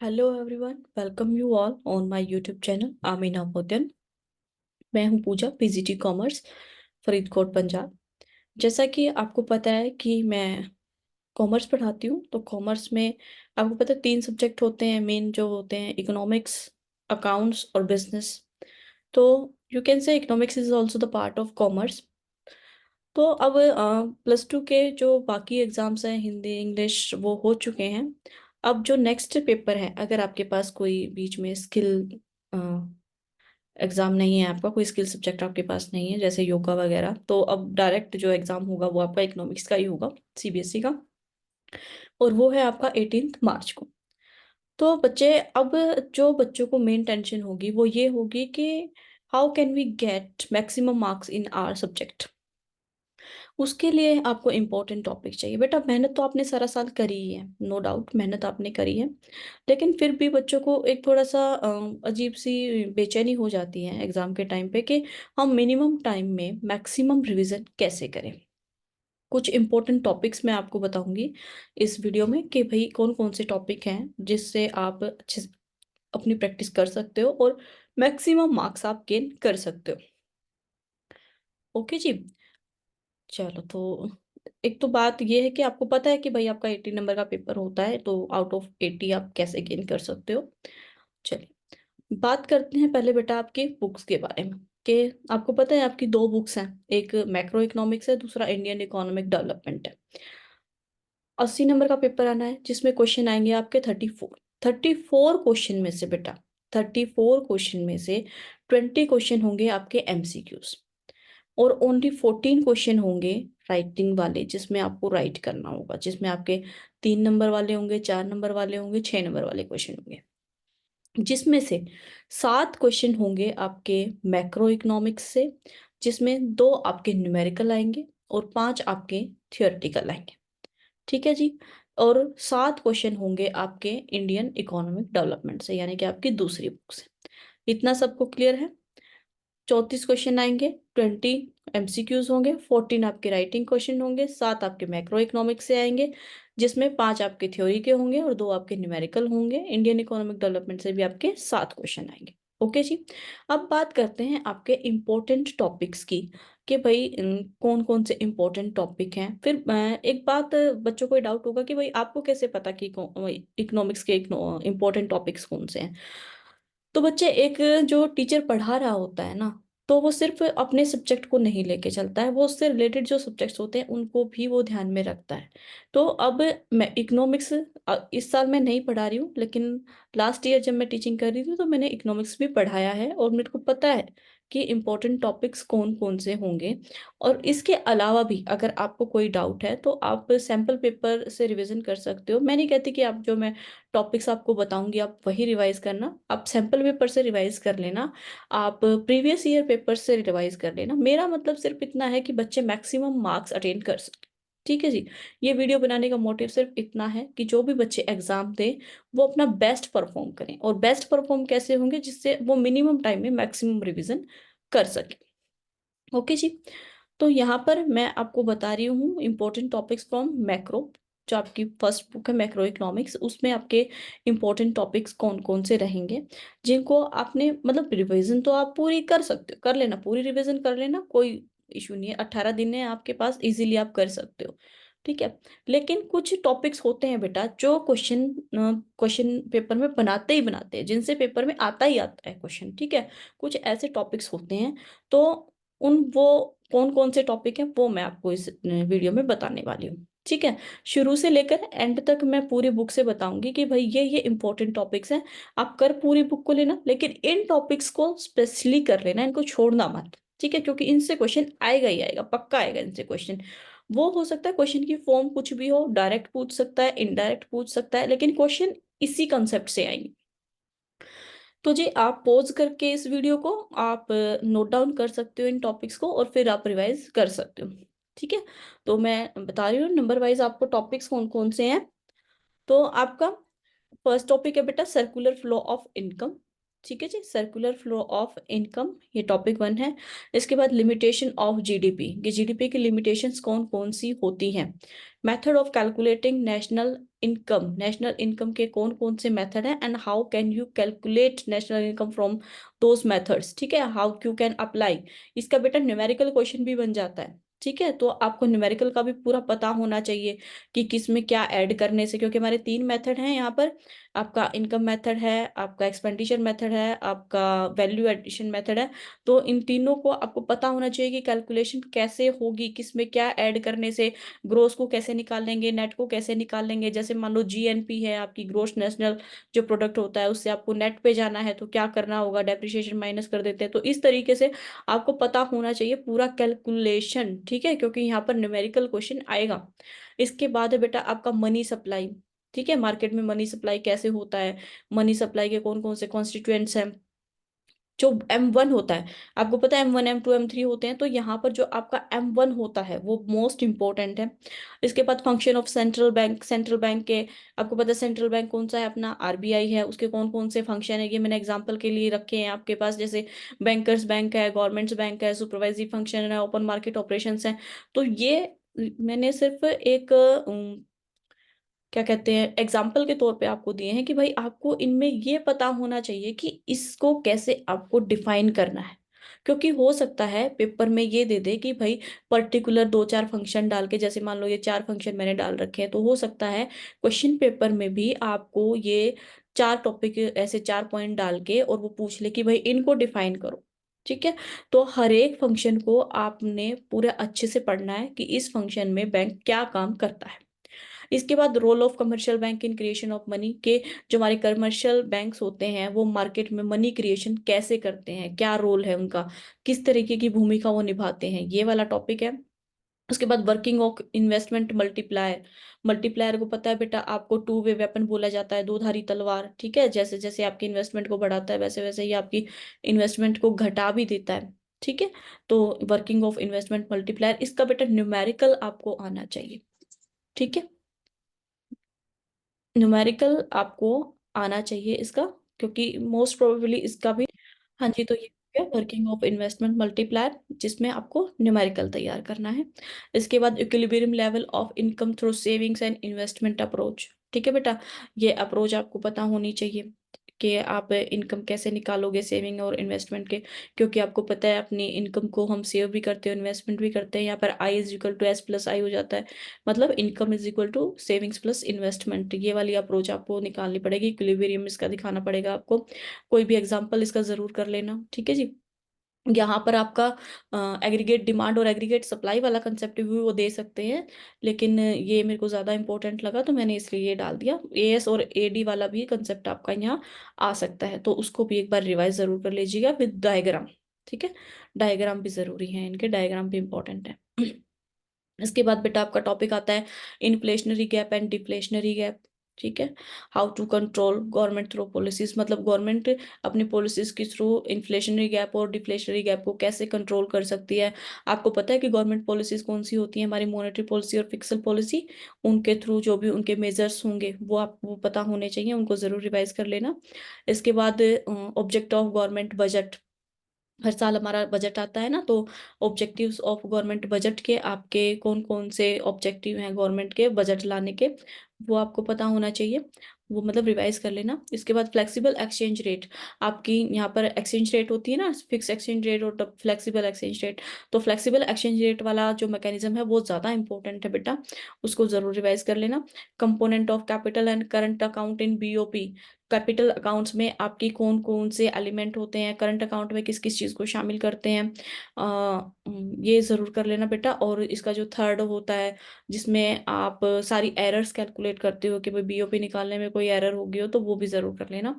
Hello everyone, welcome you all on my YouTube channel आमीना मोदन। मैं हूं पूजा, पीजीटी कॉमर्स, फरीदकोट, पंजाब। जैसा कि आपको पता है कि मैं कॉमर्स पढ़ाती हूं, तो कॉमर्स में आपको पता है 3 सब्जेक्ट होते हैं मेन, जो होते हैं इकोनॉमिक्स, अकाउंट्स और बिजनेस। तो you can say economics is also the part of commerce. तो अब +2 के जो बाकी एग्जाम्स हैं, हिंदी इंग्लिश, वो हो चुके हैं। अब जो नेक्स्ट पेपर है, अगर आपके पास कोई बीच में स्किल एग्जाम नहीं है, आपका कोई स्किल सब्जेक्ट आपके पास नहीं है जैसे योगा वगैरह, तो अब डायरेक्ट जो एग्जाम होगा वो आपका इकोनॉमिक्स का ही होगा, सीबीएसई का। और वो है आपका 18 मार्च को। तो बच्चे, अब जो बच्चों को मेन टेंशन होगी वो ये होगी कि how can we get maximum marks in our subject. उसके लिए आपको इम्पोर्टेंट टॉपिक चाहिए। बेटा, मेहनत तो आपने सारा साल करी ही है, नो डाउट मेहनत आपने करी है, लेकिन फिर भी बच्चों को एक थोड़ा सा अजीब सी बेचैनी हो जाती है एग्जाम के टाइम पे कि हम मिनिमम टाइम में मैक्सिमम रिवीजन कैसे करें। कुछ इंपॉर्टेंट टॉपिक्स मैं आपको बताऊंगी इस वीडियो में कि भाई कौन कौन से टॉपिक हैं जिससे आप अच्छे से अपनी प्रैक्टिस कर सकते हो और मैक्सिमम मार्क्स आप गेन कर सकते हो। ओके जी। चलो, तो एक तो बात ये है कि आपको पता है कि भाई आपका 80 नंबर का पेपर होता है, तो आउट ऑफ 80 आप कैसे गेन कर सकते हो। चलिए, बात करते हैं पहले बेटा आपके बुक्स के बारे में कि आपको पता है आपकी 2 बुक्स हैं, एक मैक्रो इकोनॉमिक्स है, दूसरा इंडियन इकोनॉमिक डेवलपमेंट है। 80 नंबर का पेपर आना है जिसमें क्वेश्चन आएंगे आपके 34 में से बेटा, 34 क्वेश्चन में से 20 क्वेश्चन होंगे आपके एमसीक्यूज, और ओनली 14 क्वेश्चन होंगे राइटिंग वाले, जिसमें आपको राइट करना होगा, जिसमें आपके 3 नंबर वाले होंगे, 4 नंबर वाले होंगे, 6 नंबर वाले क्वेश्चन होंगे, जिसमें से 7 क्वेश्चन होंगे आपके मैक्रो इकोनॉमिक्स से, जिसमें 2 आपके न्यूमेरिकल आएंगे और 5 आपके थियोरेटिकल आएंगे। ठीक है जी। और 7 क्वेश्चन होंगे आपके इंडियन इकोनॉमिक डेवलपमेंट से, यानी कि आपकी दूसरी बुक से। इतना सबको क्लियर है? 34 क्वेश्चन आएंगे, 20 एमसीक्यूज होंगे, 14 आपके राइटिंग क्वेश्चन होंगे, 7 आपके मैक्रो इकोनॉमिक्स से आएंगे, जिसमें 5 आपके थ्योरी के होंगे और 2 आपके न्यूमेरिकल होंगे। इंडियन इकोनॉमिक डेवलपमेंट से भी आपके 7 क्वेश्चन आएंगे। ओके जी। अब बात करते हैं आपके इम्पोर्टेंट टॉपिक्स की कि भाई कौन कौन से इम्पोर्टेंट टॉपिक हैं। फिर एक बात बच्चों को डाउट होगा कि भाई आपको कैसे पता कि इकोनॉमिक्स के इम्पोर्टेंट टॉपिक्स कौन से हैं। तो बच्चे, एक जो टीचर पढ़ा रहा होता है ना, तो वो सिर्फ अपने सब्जेक्ट को नहीं लेके चलता है, वो उससे रिलेटेड जो सब्जेक्ट्स होते हैं उनको भी वो ध्यान में रखता है। तो अब मैं इकोनॉमिक्स इस साल मैं नहीं पढ़ा रही हूँ, लेकिन लास्ट ईयर जब मैं टीचिंग कर रही थी तो मैंने इकोनॉमिक्स भी पढ़ाया है और मेरे को पता है कि इम्पोर्टेंट टॉपिक्स कौन कौन से होंगे। और इसके अलावा भी अगर आपको कोई डाउट है तो आप सैम्पल पेपर से रिवीजन कर सकते हो। मैं नहीं कहती कि आप जो मैं टॉपिक्स आपको बताऊंगी आप वही रिवाइज करना, आप सैम्पल पेपर से रिवाइज कर लेना, आप प्रीवियस ईयर पेपर से रिवाइज कर लेना। मेरा मतलब सिर्फ इतना है कि बच्चे मैक्सिमम मार्क्स अटेन कर सकें। ठीक है जी। ये वीडियो बनाने का मोटिव सिर्फ इतना है कि जो भी बच्चे एग्जाम दें वो अपना बेस्ट परफॉर्म करें, और बेस्ट परफॉर्म कैसे होंगे, जिससे वो मिनिमम टाइम में मैक्सिमम रिवीजन कर सके। ओके जी। तो यहाँ पर मैं आपको बता रही हूँ इंपॉर्टेंट टॉपिक्स फ्रॉम मैक्रो। जो आपकी फर्स्ट बुक है मैक्रो इकोनॉमिक्स, उसमें आपके इंपॉर्टेंट टॉपिक्स कौन कौन से रहेंगे, जिनको आपने मतलब रिवीजन तो आप पूरी कर सकते हो, कर लेना, पूरी रिवीजन कर लेना, कोई इशू नहीं है, 18 दिन है आपके पास, इजीली आप कर सकते हो। ठीक है। लेकिन कुछ टॉपिक्स होते हैं बेटा जो क्वेश्चन क्वेश्चन पेपर में बनाते ही बनाते हैं, जिनसे पेपर में आता ही आता है क्वेश्चन। ठीक है। कुछ ऐसे टॉपिक्स होते हैं, तो उन वो कौन कौन से टॉपिक हैं वो मैं आपको इस वीडियो में बताने वाली हूँ। ठीक है। शुरू से लेकर एंड तक मैं पूरी बुक से बताऊंगी कि भाई ये इंपॉर्टेंट टॉपिक्स हैं। आप कर पूरी बुक को लेना, लेकिन इन टॉपिक्स को स्पेशली कर लेना, इनको छोड़ना मत। ठीक है, क्योंकि इनसे क्वेश्चन आएगा ही आएगा, पक्का आएगा इनसे क्वेश्चन। वो हो सकता है क्वेश्चन की फॉर्म कुछ भी हो, डायरेक्ट पूछ सकता है, इनडायरेक्ट पूछ सकता है, लेकिन क्वेश्चन इसी कंसेप्ट से आएंगे। तो जी, आप पॉज करके इस वीडियो को आप नोट डाउन कर सकते हो इन टॉपिक्स को, और फिर आप रिवाइज कर सकते हो। ठीक है। तो मैं बता रही हूँ नंबर वाइज आपको टॉपिक्स कौन कौन से हैं। तो आपका फर्स्ट टॉपिक है बेटा सर्कुलर फ्लो ऑफ इनकम। ठीक है जी, सर्कुलर फ्लो ऑफ इनकम, ये टॉपिक 1 है। इसके बाद लिमिटेशन ऑफ जीडीपी, ये जीडीपी की लिमिटेशंस कौन कौन सी होती हैं। Method of calculating national income, national income के कौन कौन से मेथड हैं, and how can you calculate national income from those methods. ठीक है, हाउ यू कैन अप्लाई, इसका बेटा न्यूमेरिकल क्वेश्चन भी बन जाता है। ठीक है, तो आपको न्यूमेरिकल का भी पूरा पता होना चाहिए कि किस में क्या ऐड करने से, क्योंकि हमारे 3 मेथड हैं यहाँ पर। आपका इनकम मेथड है, आपका एक्सपेंडिचर मेथड है, आपका वैल्यू एडिशन मेथड है। तो इन तीनों को आपको पता होना चाहिए कि कैलकुलेशन कैसे होगी, किस में क्या ऐड करने से, ग्रोस को कैसे निकाल लेंगे, नेट को कैसे निकाल लेंगे। जैसे मान लो जीएनपी है आपकी, ग्रोस नेशनल जो प्रोडक्ट होता है, उससे आपको नेट पे जाना है तो क्या करना होगा, डेप्रिसिएशन माइनस कर देते हैं। तो इस तरीके से आपको पता होना चाहिए पूरा कैलकुलेशन। ठीक है, क्योंकि यहाँ पर न्यूमेरिकल क्वेश्चन आएगा। इसके बाद है बेटा आपका मनी सप्लाई। ठीक है, मार्केट में मनी सप्लाई कैसे होता है, मनी सप्लाई के कौन कौन से कॉन्स्टिट्यूएंट्स हैं। जो M1 होता है, आपको पता है M1 M2 M3 होते हैं, तो यहाँ पर जो आपका M1 होता है वो मोस्ट इंपॉर्टेंट है। इसके बाद function of central bank, central bank के, आपको पता है सेंट्रल बैंक कौन सा है, अपना आरबीआई है, उसके कौन कौन से फंक्शन है, ये मैंने एग्जांपल के लिए रखे हैं आपके पास। जैसे बैंकर्स बैंक है, गवर्नमेंट्स बैंक है, सुपरवाइजरी फंक्शन है, ओपन मार्केट ऑपरेशंस है। तो ये मैंने सिर्फ एक क्या कहते हैं एग्जाम्पल के तौर पे आपको दिए हैं कि भाई आपको इनमें ये पता होना चाहिए कि इसको कैसे आपको डिफाइन करना है। क्योंकि हो सकता है पेपर में ये दे दे कि भाई पर्टिकुलर 2-4 फंक्शन डाल के, जैसे मान लो ये 4 फंक्शन मैंने डाल रखे हैं, तो हो सकता है क्वेश्चन पेपर में भी आपको ये 4 टॉपिक ऐसे 4 पॉइंट डाल के और वो पूछ ले कि भाई इनको डिफाइन करो। ठीक है, तो हर एक फंक्शन को आपने पूरे अच्छे से पढ़ना है कि इस फंक्शन में बैंक क्या काम करता है। इसके बाद role of commercial bank in creation of money, के जो हमारे कमर्शियल बैंक्स होते हैं वो मार्केट में मनी क्रिएशन कैसे करते हैं, क्या रोल है उनका, किस तरीके की भूमिका वो निभाते हैं, ये वाला टॉपिक है। उसके बाद working of investment multiplier, multiplier को पता है बेटा आपको टू वे वेपन बोला जाता है, दो धारी तलवार। ठीक है, जैसे जैसे आपकी इन्वेस्टमेंट को बढ़ाता है वैसे वैसे ही आपकी इन्वेस्टमेंट को घटा भी देता है। ठीक है, तो वर्किंग ऑफ इन्वेस्टमेंट मल्टीप्लायर, इसका बेटा न्यूमेरिकल आपको आना चाहिए। ठीक है, न्यूमेरिकल आपको आना चाहिए इसका, क्योंकि मोस्ट प्रोबेबली इसका भी। हाँ जी, तो ये हो गया वर्किंग ऑफ इन्वेस्टमेंट मल्टीप्लायर, जिसमें आपको न्यूमेरिकल तैयार करना है। इसके बाद equilibrium level of income through savings and investment approach. ठीक है बेटा, ये अप्रोच आपको पता होनी चाहिए कि आप इनकम कैसे निकालोगे सेविंग और इन्वेस्टमेंट के। क्योंकि आपको पता है अपनी इनकम को हम सेव भी करते हैं, इन्वेस्टमेंट भी करते हैं। यहाँ पर I is equal to S plus I हो जाता है, मतलब income is equal to savings plus investment. ये वाली अप्रोच आपको निकालनी पड़ेगी, इक्विलिब्रियम इसका दिखाना पड़ेगा आपको। कोई भी एग्जांपल इसका जरूर कर लेना। ठीक है जी, यहाँ पर आपका एग्रीगेट डिमांड और एग्रीगेट सप्लाई वाला कंसेप्ट भी वो दे सकते हैं, लेकिन ये मेरे को ज़्यादा इंपॉर्टेंट लगा तो मैंने इसलिए ये डाल दिया। एएस और एडी वाला भी कंसेप्ट आपका यहाँ आ सकता है, तो उसको भी एक बार रिवाइज ज़रूर कर लीजिएगा विद डायग्राम। ठीक है, डायग्राम भी ज़रूरी है, इनके डायग्राम भी इंपॉर्टेंट है। इसके बाद बेटा आपका टॉपिक आता है inflationary gap and deflationary gap. ठीक है, how to control government through policies, मतलब गवर्नमेंट अपनी पॉलिसीज के थ्रू इन्फ्लेशनरी गैप और डिफ्लेशनरी गैप को कैसे कंट्रोल कर सकती है। आपको पता है कि गवर्नमेंट पॉलिसीज कौन सी होती है, हमारी मॉनेटरी पॉलिसी और फिक्सल पॉलिसी। उनके थ्रू जो भी उनके मेजर्स होंगे वो आपको पता होने चाहिए, उनको जरूर रिवाइज कर लेना। इसके बाद ऑब्जेक्ट ऑफ गवर्नमेंट बजट, हर साल हमारा बजट आता है ना, तो ऑब्जेक्टिव्स ऑफ गवर्नमेंट बजट के आपके कौन कौन से ऑब्जेक्टिव हैं गवर्नमेंट के बजट लाने के, वो आपको पता होना चाहिए, वो मतलब रिवाइज कर लेना। इसके बाद फ्लेक्सिबल एक्सचेंज रेट, आपकी यहाँ पर एक्सचेंज रेट होती है ना, फिक्स एक्सचेंज रेट और फ्लेक्सिबल एक्सचेंज रेट। तो फ्लेक्सिबल एक्सचेंज रेट वाला जो मैकेनिज्म है वो ज़्यादा इंपॉर्टेंट है बेटा, उसको ज़रूर रिवाइज कर लेना। Component of capital and current account in BOP, capital accounts में आपकी कौन कौन से एलिमेंट होते हैं, करंट अकाउंट में किस किस चीज़ को शामिल करते हैं, ये ज़रूर कर लेना बेटा। और इसका जो थर्ड होता है जिसमें आप सारी एरर्स कैलकुलेट करते हो कि भाई बीओपी निकालने में कोई एरर होगी हो, तो वो भी ज़रूर कर लेना।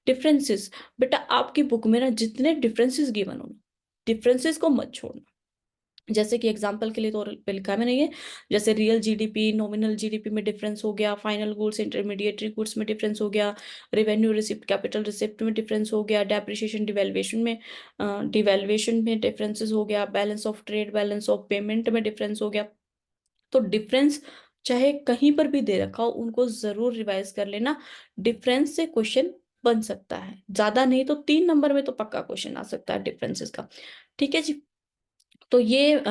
डिफरेंसेस, बेटा आपकी बुक में ना जितने डिफरेंसेस गिवन हो, डिफरेंसेस को मत छोड़ना। जैसे कि एग्जांपल के लिए तो पे लिखा है मैंने ये, जैसे रियल जीडीपी नॉमिनल जीडीपी में डिफरेंस हो गया, फाइनल गुड्स इंटरमीडिएटरी गुड्स में डिफरेंस हो गया, रेवेन्यू रिसिप्ट कैपिटल रिसिप्ट में डिफरेंस हो गया, डेप्रिसिएशन डिवेल्युएशन में डिफरेंसेस हो गया, balance of trade balance of payment में डिफरेंस हो गया। तो डिफरेंस चाहे कहीं पर भी दे रखा हो, उनको जरूर रिवाइज कर लेना, डिफरेंस से क्वेश्चन बन सकता है, ज्यादा नहीं तो 3 नंबर में तो पक्का क्वेश्चन आ सकता है डिफरेंसेस का। ठीक है जी। तो ये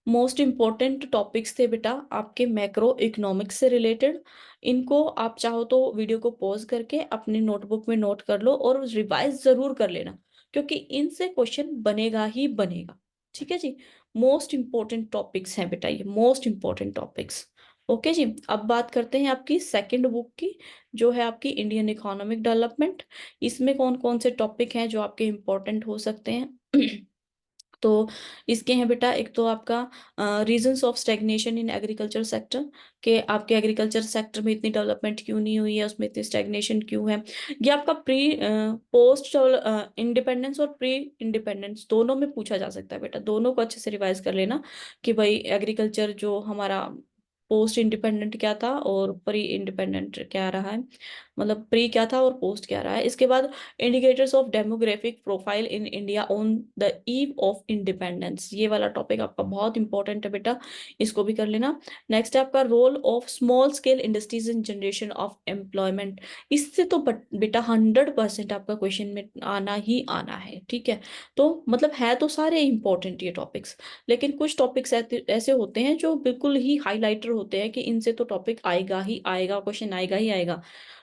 मोस्ट इम्पोर्टेंट टॉपिक्स थे बेटा आपके मैक्रो इकोनॉमिक्स से रिलेटेड। इनको आप चाहो तो वीडियो को पॉज करके अपनी नोटबुक में नोट कर लो और रिवाइज जरूर कर लेना, क्योंकि इनसे क्वेश्चन बनेगा ही बनेगा। ठीक है जी। मोस्ट इम्पोर्टेंट टॉपिक्स हैं बेटा ये, मोस्ट इम्पोर्टेंट टॉपिक्स। ओके जी। अब बात करते हैं आपकी सेकंड बुक की, जो है आपकी इंडियन इकोनॉमिक डेवलपमेंट। इसमें कौन कौन से टॉपिक हैं जो आपके इम्पोर्टेंट हो सकते हैं। तो इसके हैं बेटा, एक तो आपका reasons of stagnation in agriculture sector, के आपके एग्रीकल्चर सेक्टर में इतनी डेवलपमेंट क्यों नहीं हुई है, उसमें इतनी स्टैग्नेशन क्यों है। ये आपका प्री पोस्ट इंडिपेंडेंस और प्री इंडिपेंडेंस दोनों में पूछा जा सकता है बेटा, दोनों को अच्छे से रिवाइज कर लेना कि भाई एग्रीकल्चर जो हमारा पोस्ट इंडिपेंडेंट क्या था और प्री इंडिपेंडेंट क्या रहा है, मतलब प्री क्या था और पोस्ट क्या रहा है। इसके बाद indicators of demographic profile in India on the eve of independence, ये वाला टॉपिक आपका बहुत इंपॉर्टेंट है बेटा, इसको भी कर लेना। नेक्स्ट है आपका role of small scale industries in generation of employment. इससे तो बेटा 100% आपका क्वेश्चन में आना ही आना है। ठीक है। तो मतलब है तो सारे इंपॉर्टेंट ये टॉपिक्स, लेकिन कुछ टॉपिक्स ऐसे होते हैं जो बिल्कुल ही हाईलाइटर होते हैं कि इनसे तो टॉपिक आएगा ही आएगा, क्वेश्चन आएगा ही आएगा।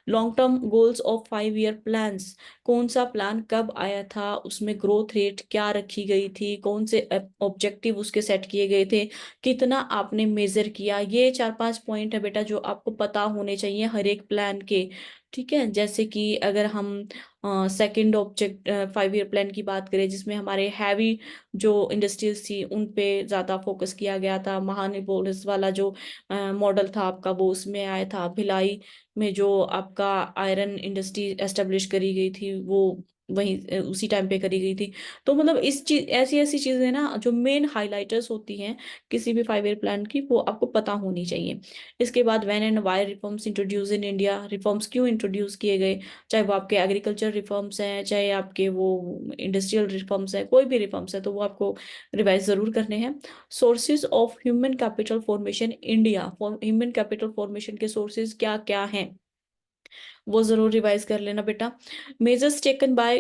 Long term goals of 5 year plans, कौन सा प्लान कब आया था, उसमें ग्रोथ रेट क्या रखी गई थी, कौन से ऑब्जेक्टिव उसके सेट किए गए थे, कितना आपने मेजर किया, ये 4-5 पॉइंट है बेटा जो आपको पता होने चाहिए हर एक प्लान के। ठीक है। जैसे कि अगर हम सेकंड ऑब्जेक्ट 5 ईयर प्लान की बात करें, जिसमें हमारे हैवी जो इंडस्ट्रीज थी उन पे ज्यादा फोकस किया गया था, महानिपोलिस वाला जो मॉडल था आपका वो उसमें आया था, भिलाई में जो आपका आयरन इंडस्ट्री एस्टेब्लिश करी गई थी वो वहीं उसी टाइम पे करी गई थी। तो मतलब इस चीज ऐसी ऐसी चीजें ना जो मेन हाइलाइटर्स होती हैं किसी भी 5 ईयर प्लान की, वो आपको पता होनी चाहिए। इसके बाद when and why reforms introduce in India, reforms क्यों इंट्रोड्यूस किए गए, चाहे वो आपके एग्रीकल्चर रिफॉर्म्स हैं, चाहे आपके वो इंडस्ट्रियल रिफॉर्म्स हैं, कोई भी रिफॉर्म्स है तो वो आपको रिवाइज जरूर करने हैं। Sources of human capital formation India, human capital formation के सोर्सेज क्या क्या हैं वो जरूर रिवाइज कर लेना बेटा। Measures taken by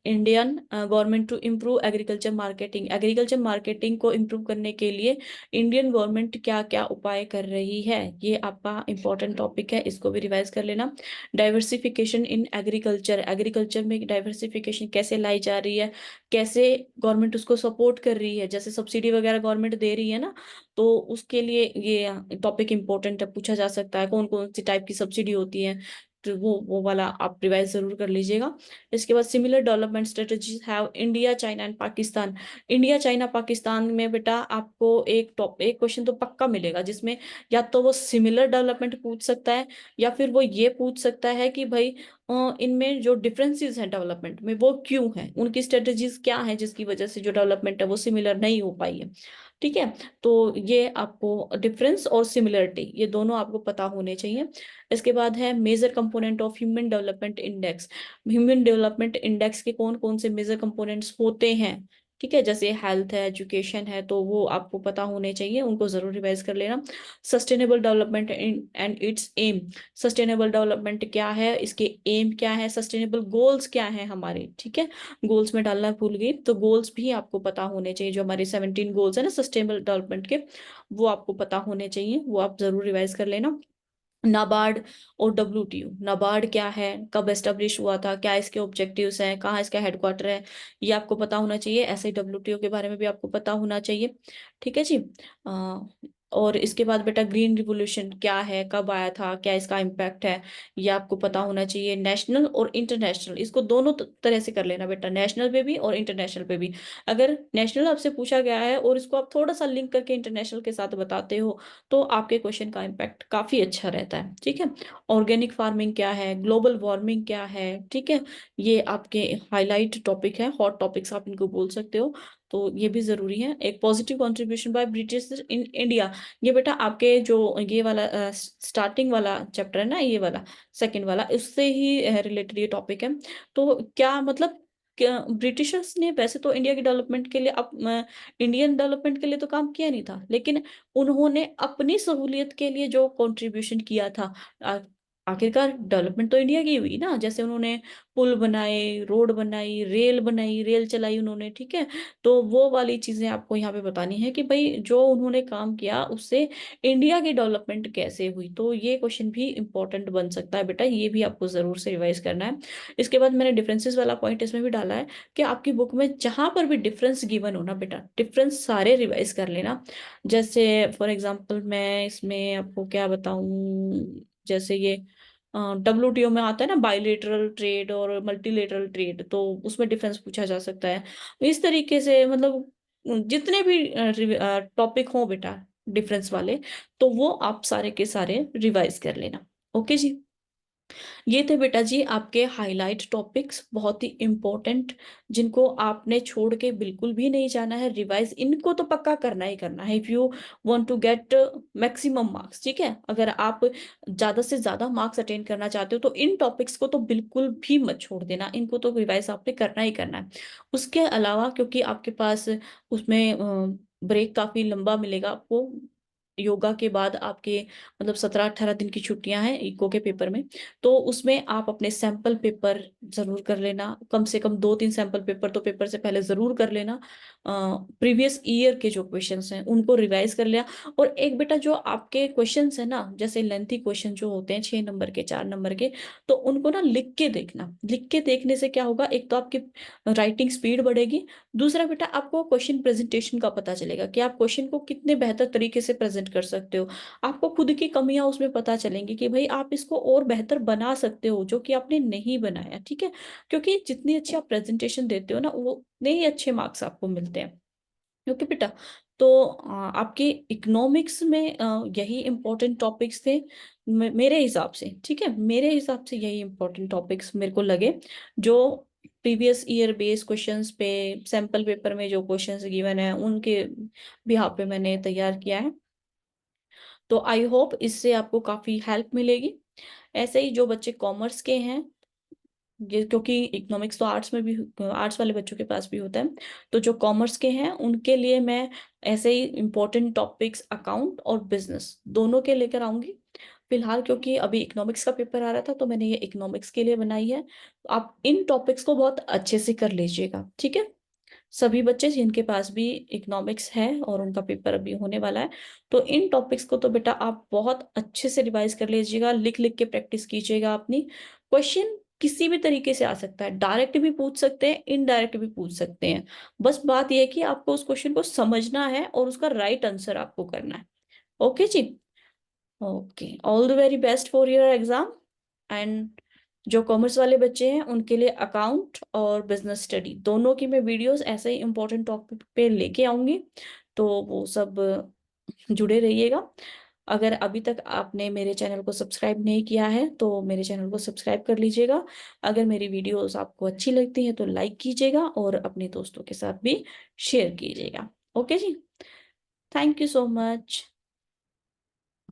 Indian government to improve agriculture marketing, agriculture marketing को इम्प्रूव करने के लिए इंडियन गवर्नमेंट क्या क्या उपाय कर रही है, ये आपका इंपॉर्टेंट टॉपिक है, इसको भी रिवाइज कर लेना। डाइवर्सिफिकेशन इन एग्रीकल्चर, एग्रीकल्चर में डाइवर्सिफिकेशन कैसे लाई जा रही है, कैसे गवर्नमेंट उसको सपोर्ट कर रही है, जैसे सब्सिडी वगैरह गवर्नमेंट दे रही है ना, तो उसके लिए ये टॉपिक इंपॉर्टेंट है, पूछा जा सकता है कौन कौन सी टाइप की सब्सिडी होती है, तो वो वाला आप रिवाइज जरूर कर लीजिएगा। इसके बाद similar development strategies have India China and Pakistan, India China Pakistan में बेटा आपको एक क्वेश्चन तो पक्का मिलेगा जिसमें या तो वो सिमिलर डेवलपमेंट पूछ सकता है, या फिर वो ये पूछ सकता है कि भाई इनमें जो डिफरेंसेस हैं डेवलपमेंट में वो क्यों हैं, उनकी स्ट्रेटजीज क्या है जिसकी वजह से जो डेवलपमेंट है वो सिमिलर नहीं हो पाई है। ठीक है। तो ये आपको डिफरेंस और सिमिलरिटी ये दोनों आपको पता होने चाहिए। इसके बाद है major component of human development index, human development index के कौन कौन से मेजर कंपोनेंट्स होते हैं। ठीक है। जैसे हेल्थ है, एजुकेशन है, तो वो आपको पता होने चाहिए, उनको जरूर रिवाइज कर लेना। Sustainable development and its aim, sustainable development क्या है, इसके एम क्या है, सस्टेनेबल गोल्स क्या है हमारे। ठीक है। गोल्स में डालना भूल गई, तो गोल्स भी आपको पता होने चाहिए, जो हमारे 17 गोल्स है ना सस्टेनेबल डेवलपमेंट के, वो आपको पता होने चाहिए, वो आप जरूर रिवाइज कर लेना। नाबार्ड और डब्ल्यूटीओ, नाबार्ड क्या है, कब एस्टेब्लिश हुआ था, क्या इसके ऑब्जेक्टिव्स हैं, कहाँ इसका हेडक्वार्टर है, ये आपको पता होना चाहिए। ऐसे ही डब्ल्यूटीओ के बारे में भी आपको पता होना चाहिए। ठीक है जी। अ, और इसके बाद बेटा ग्रीन रिवोल्यूशन क्या है, कब आया था, क्या इसका इम्पैक्ट है, ये आपको पता होना चाहिए। नेशनल और इंटरनेशनल, इसको दोनों तरह से कर लेना बेटा, नेशनल पे भी और इंटरनेशनल पे भी। अगर नेशनल आपसे पूछा गया है और इसको आप थोड़ा सा लिंक करके इंटरनेशनल के साथ बताते हो तो आपके क्वेश्चन का इम्पैक्ट काफी अच्छा रहता है। ठीक है। ऑर्गेनिक फार्मिंग क्या है, ग्लोबल वार्मिंग क्या है। ठीक है। ये आपके हाईलाइट टॉपिक है, हॉट टॉपिक्स आप इनको बोल सकते हो, तो ये भी जरूरी है। एक positive contribution by British in India, ये बेटा आपके जो ये वाला स्टार्टिंग वाला चैप्टर है ना, ये वाला सेकंड वाला, उससे ही रिलेटेड ये टॉपिक है। तो क्या मतलब ब्रिटिशर्स ने वैसे तो इंडिया की डेवलपमेंट के लिए इंडियन डेवलपमेंट के लिए तो काम किया नहीं था, लेकिन उन्होंने अपनी सहूलियत के लिए जो कंट्रीब्यूशन किया था, आखिरकार डेवलपमेंट तो इंडिया की हुई ना, जैसे उन्होंने पुल बनाए, रोड बनाई, रेल चलाई उन्होंने, ठीक है। तो वो वाली चीजें आपको यहाँ पे बतानी है कि भाई जो उन्होंने काम किया उससे इंडिया की डेवलपमेंट कैसे हुई। तो ये क्वेश्चन भी इंपॉर्टेंट बन सकता है बेटा, ये भी आपको जरूर से रिवाइज करना है। इसके बाद मैंने डिफरेंसेस वाला पॉइंट इसमें भी डाला है कि आपकी बुक में जहां पर भी डिफरेंस गिवन हो ना बेटा, डिफरेंस सारे रिवाइज कर लेना। जैसे फॉर एग्जांपल मैं इसमें आपको क्या बताऊं, जैसे ये WTO में आता है ना बाइलेटरल ट्रेड और मल्टीलेटरल ट्रेड, तो उसमें डिफरेंस पूछा जा सकता है। इस तरीके से मतलब जितने भी टॉपिक हो बेटा डिफरेंस वाले, तो वो आप सारे के सारे रिवाइज कर लेना। ओके जी। ये थे बेटा जी आपके हाईलाइट टॉपिक्स, बहुत ही इंपॉर्टेंट, जिनको आपने छोड़ के बिल्कुल भी नहीं जाना है। रिवाइज इनको तो पक्का करना ही करना है if you want to get maximum marks, ठीक है। अगर आप ज्यादा से ज्यादा मार्क्स अटेन करना चाहते हो तो इन टॉपिक्स को तो बिल्कुल भी मत छोड़ देना, इनको तो रिवाइज आपने करना ही करना है। उसके अलावा क्योंकि आपके पास उसमें ब्रेक काफी लंबा मिलेगा आपको, योगा के बाद आपके मतलब 17-18 दिन की छुट्टियां हैं इको के पेपर में, तो उसमें आप अपने सैंपल पेपर जरूर कर लेना, कम से कम 2-3 सैंपल पेपर तो पेपर से पहले जरूर कर लेना। प्रीवियस ईयर के जो क्वेश्चंस हैं उनको रिवाइज कर लिया। और एक बेटा जो आपके क्वेश्चंस है ना, जैसे लेंथी क्वेश्चन जो होते हैं 6 नंबर के, 4 नंबर के, तो उनको ना लिख के देखना। लिख के देखने से क्या होगा, एक तो आपकी राइटिंग स्पीड बढ़ेगी, दूसरा बेटा आपको क्वेश्चन प्रेजेंटेशन का पता चलेगा कि आप क्वेश्चन को कितने बेहतर तरीके से प्रेजेंट कर सकते हो। आपको खुद की कमियां उसमें पता चलेंगी कि भाई आप इसको और बेहतर बना सकते हो जो कि आपने नहीं बनाया, ठीक है। क्योंकि जितनी अच्छी आप प्रेजेंटेशन देते हो ना, वो उतने ही अच्छे मार्क्स आपको मिलते हैं। ओके बेटा। तो आपके इकोनॉमिक्स में यही इम्पोर्टेंट टॉपिक्स थे मेरे हिसाब से, ठीक है। मेरे हिसाब से यही इम्पोर्टेंट टॉपिक्स मेरे को लगे, जो प्रीवियस ईयर बेस्ड क्वेश्चंस पे सैंपल पेपर में जो क्वेश्चंस गिवन है उनके बिहाफ पे मैंने तैयार किया है। तो आई होप इससे आपको काफी हेल्प मिलेगी। ऐसे ही जो बच्चे कॉमर्स के हैं, ये क्योंकि इकोनॉमिक्स तो आर्ट्स में भी, आर्ट्स वाले बच्चों के पास भी होता है, तो जो कॉमर्स के हैं उनके लिए मैं ऐसे ही इम्पोर्टेंट टॉपिक्स अकाउंट और बिजनेस दोनों के लेकर आऊंगी। फिलहाल क्योंकि अभी इकोनॉमिक्स का पेपर आ रहा था तो मैंने ये इकोनॉमिक्स के लिए बनाई है। तो आप इन टॉपिक्स को बहुत अच्छे से कर लीजिएगा, ठीक है। सभी बच्चे जिनके पास भी इकोनॉमिक्स है और उनका पेपर अभी होने वाला है, तो इन टॉपिक्स को तो बेटा आप बहुत अच्छे से रिवाइज कर लीजिएगा, लिख लिख के प्रैक्टिस कीजिएगा अपनी। क्वेश्चन किसी भी तरीके से आ सकता है, डायरेक्ट भी पूछ सकते हैं, इनडायरेक्ट भी पूछ सकते हैं। बस बात यह है कि आपको उस क्वेश्चन को समझना है और उसका राइट आंसर आपको करना है। ओके जी। Okay, all the very best for your exam. And जो कॉमर्स वाले बच्चे हैं उनके लिए अकाउंट और बिजनेस स्टडी दोनों की मैं वीडियोस ऐसे ही इंपॉर्टेंट टॉपिक पे लेके आऊंगी, तो वो सब जुड़े रहिएगा। अगर अभी तक आपने मेरे चैनल को सब्सक्राइब नहीं किया है तो मेरे चैनल को सब्सक्राइब कर लीजिएगा। अगर मेरी वीडियोस आपको अच्छी लगती हैं तो लाइक कीजिएगा और अपने दोस्तों के साथ भी शेयर कीजिएगा। ओके जी। Thank you so much.